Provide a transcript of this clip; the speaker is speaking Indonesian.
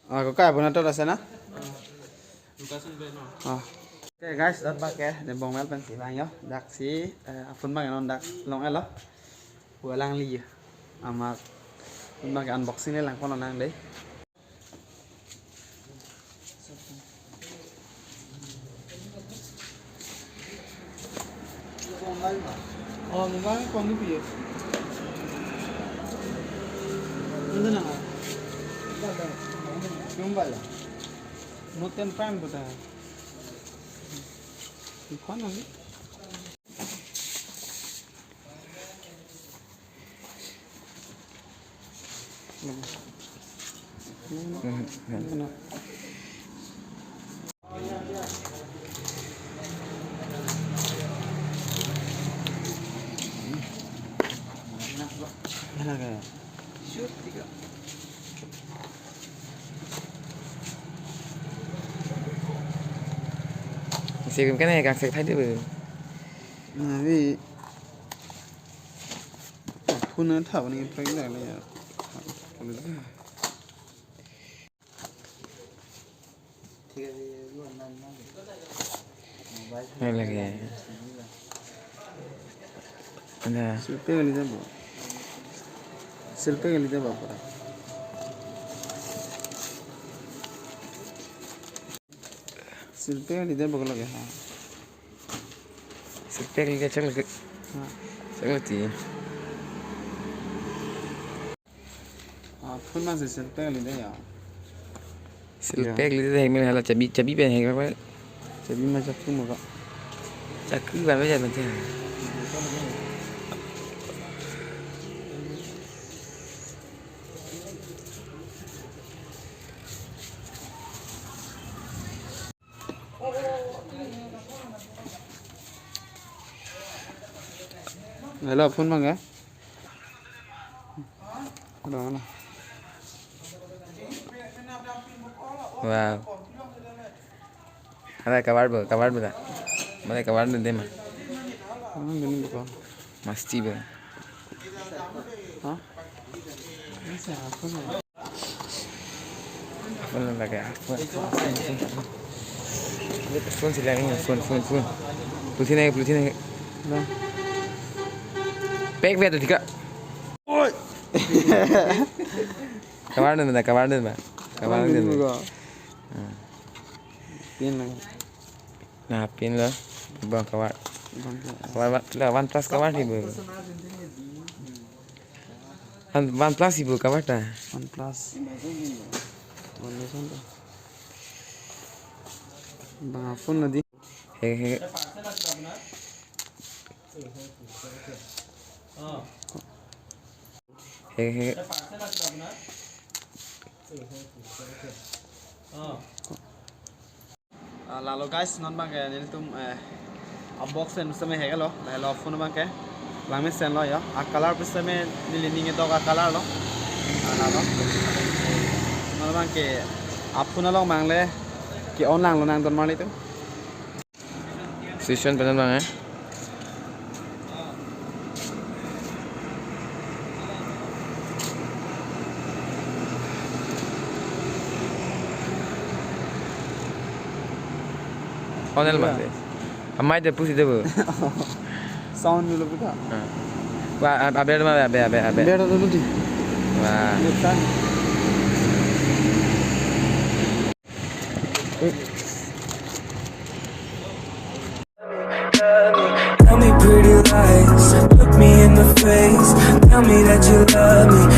Aku kayak punya tuh rasanya. Oke guys, dat pakai dan bong mel pensi lang yo. Dak si apun bang non dak long elo. Lang li ama pun bang unboxing ni lang kono lang deh. Oh, mobile kau ni piye? Ini nama. Mobile. Note 10 Prime बता है. कौन है? Mana gaya? Shoot tiga. Xem cái này càng sẽ thấy được. Vì phun nó thở này phải là Hay là cái Ada Silpe kali dah bu. Silpe kali dah berapa? Silpe kali dah berapa lagi ha? Spek liga chắc là tí. Phun mà silpe kali dah ya. Spek liga thì mình là chả bị bên hay các bạn. Jadi macam tu muka. Chắc cứ vào bây giờ mình thế. Hello, phun bang ya? Đó là. Wow. Ada kabar dah. Mana kabar nanti mah. Gini buka. Masti bah. Hah? Ini siapa nih? Phone là cái phone chỉ là cái phone. Bluetooth này. Vâng. Pack về rồi thì cả. Ôi. Kabar mà. Kabar buka. Pin này. Nah, pin lah. Bang kabar. Lah OnePlus kabar ni bu. OnePlus ibu kabar dah. OnePlus. Mana sana? Bang phone nadi. He. Lalu guys, non bang kayak ini tuh unboxing sama hegal loh, lalu phone bang kayak lama sen loh ya, color bisa me nilainya itu agak color loh, lalu non bang kayak phone loh mangle kayak online loh nang tuh mal itu. Session benar bang eh. Honel mana? Amai dah pusi dah bu. Sound dulu buka. Wah, abe. Biar dulu di. Wah. Tell me pretty lies, look me in the face. Tell me that you love me.